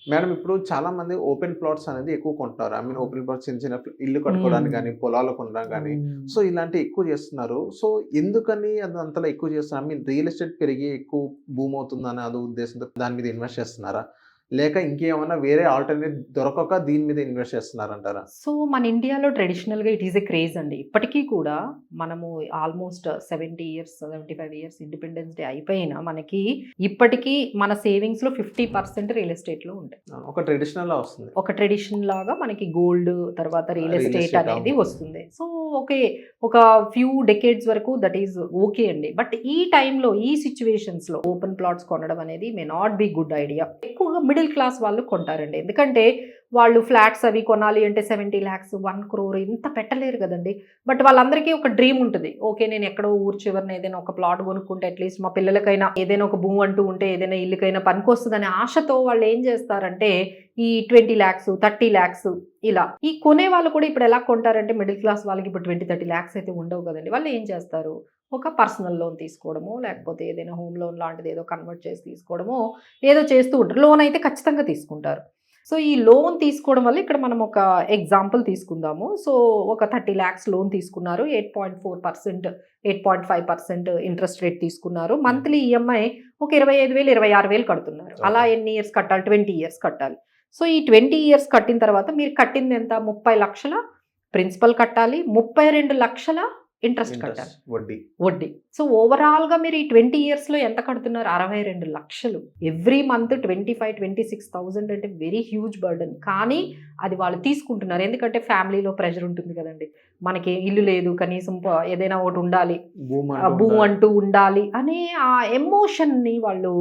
Madam ఇప్పుడు చాలా మంది ఓపెన్ ప్లాట్స్ అనేది ఎక్కువ కొంటున్నారు. ఓపెన్ ప్లాట్స్ చిన్న చిన్న ఇల్లు కట్టుకోవడానికి గాని, పొలాలు కొనడం గాని, హ్మ్. సో ఇలాంటివి ఎక్కువ చేస్తున్నారు. సో ఎందుకని అది అంతలా ఎక్కువ చేస్తున్నారు? రియల్ ఎస్టేట్ పెరిగి ఎక్కువ బూమ్ అవుతుందని అదో ఉద్దేశంతో దాని మీద ఇన్వెస్ట్ చేస్తున్నారా? లేక ఇంకేమన్నా వేరే ఆల్టర్‌నేట్ దొరకక దీని మీద ఇన్వెస్ట్ చేస్తున్నారంటారా? సో, మన ఇండియాలో ట్రెడిషనల్‌గా ఇట్ ఈస్ ఎ క్రేజ్ అండి. ఇప్పటికీ కూడా మనము almost 70 years, 75 years independence day అయిపోయినా మనకి ఇప్పటికీ మన సేవింగ్స్‌లో 50% రియల్ ఎస్టేట్‌లో ఉంటాయి. ఒక ట్రెడిషనల్‌లా వస్తుంది. ఒక ట్రెడిషన్ లాగా మనకి గోల్డ్, తర్వాత రియల్ రియల్ ఎస్టేట్ ఎస్టేట్ అనేది అవును. వస్తుంది. So, okay. ఒక ఫ్యూ డెకేడ్స్ వరకు దట్ ఈస్ ఓకే అండి. బట్ ఈ టైంలో, ఈ సిట్యుయేషన్స్‌లో ఓపెన్ ప్లాట్స్ కొనడం అనేది may not be good idea. ఎక్కువగా మిడిల్ క్లాస్ వాళ్ళు కొంటారండి. ఎందుకంటే వాళ్ళు ఫ్లాట్స్ అవి కొనాలి అంటే 70,00,000, 1,00,00,000 ఇంత పెట్టలేరు గదండీ. బట్ వాళ్ళందరికీ ఒక డ్రీమ్ ఉంటది. ఓకే. నేను ఎక్కడో ఊరు చివరన ఏదైనా ఒక ప్లాట్ కొనుక్కుంటే అట్‌లీస్ట్ మా పిల్లలకైనా ఏదైనా ఒక భూమి అంటూ ఉంటే ఏదైనా ఇల్లుకైనా పనికొస్తదనే ఆశతో వాళ్ళు ఏం చేస్తారంటే ఈ 20,00,000, 30,00,000 ఇలా. ఈ కొనేవాళ్ళు కూడా ఇప్పుడు ఎలా కొంటారంటే మిడిల్ క్లాస్ వాళ్ళకి ఇప్పుడు 20, 30,00,000 అయితే ఉండవు కదండీ. వాళ్ళు ఏం చేస్తారు? ఒక పర్సనల్ లోన్ తీసుకోవడమో, లేకపోతే ఏదైనా హోమ్ లోన్ లాంటిది ఏదో కన్వర్ట్ చేసి తీసుకోవడమో, ఏదో చేస్తూ ఉంటారు. లోన్ అయితే ఖచ్చితంగా తీసుకుంటారు. సో, ఈ లోన్ తీసుకోవడం వల్ల ఇక్కడ మనం ఒక ఎగ్జాంపుల్ తీసుకుందాము. సో, ఒక 30,00,000 లోన్ తీసుకున్నారు. 8.4%, 8.5% ఇంట్రెస్ట్ రేట్ తీసుకున్నారు. హ్మ్. మంత్లీ ఈఎంఐ ఒక 25,000, 26,000 కడుతున్నారు. అలా ఓకే. ఎన్ని ఇయర్స్ కట్టాలి? 20 ఇయర్స్ కట్టాలి. సో, ఈ 20 ఇయర్స్ కట్టిన తర్వాత మీరు కట్టిందెంత? 30,00,000 ప్రిన్సిపల్ కట్టాలి. 32,00,000 ఇంట్రెస్ట్ ఇంట్రెస్ట్, కట్టాలి. వడ్డీ. వడ్డీ. సో, ఓవరాల్‌గా మీరు ఈ 20 ఇయర్స్‌లో ఎంత కడుతున్నారు? 62,00,000. ఎవ్రీ మంత్ 25,000, 26,000 అంటే వెరీ హ్యూజ్ బర్డెన్. కానీ అది వాళ్ళు తీసుకుంటున్నారు. ఎందుకంటే ఫ్యామిలీలో ప్రెషర్ ఉంటుంది కదండీ. మనకి ఇల్లు లేదు. కనీసం ఏదైనా ఒకటి ఉండాలి. భూమి అంటూ భూమి ఉండాలి. అంటూ ఉండాలి అనే ఆ ఎమోషన్‌ని వాళ్ళు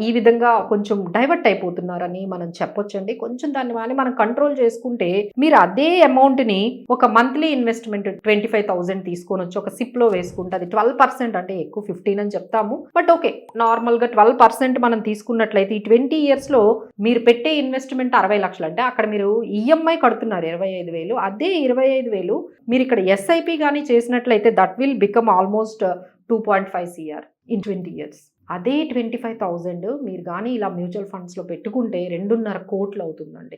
ఈ విధంగా కొంచెం డైవర్ట్ అయిపోతున్నారని మనం చెప్పొచ్చండి. కొంచెం దాన్ని మనం కంట్రోల్ చేసుకుంటే మీరు అదే అమౌంట్‌ని ఒక మంత్లీ ఇన్వెస్ట్‌మెంట్ 25,000 తీసుకొనొచ్చి ఒక సిప్‌లో వేసుకుంటే అది 12% అంటే ఎక్కువ 15 అని చెప్తాము. But okay. నార్మల్‌గా 12% మనం తీసుకున్నట్లయితే ఈ 20 ఇయర్స్‌లో మీరు పెట్టే ఇన్వెస్ట్‌మెంట్ 60,00,000 అంటే అక్కడ మీరు ఈఎంఐ కడుతున్నారు 25,000. అదే 25,000 మీరిక్కడ ఎస్ఐపి గాని చేసినట్లయితే that will become almost 2.5 CR in 20 years. అదే 25,000 మీరు గాని ఇలా మ్యూచువల్ ఫండ్స్‌లో పెట్టుకుంటే 2.5 కోట్లు అవుతుందండి.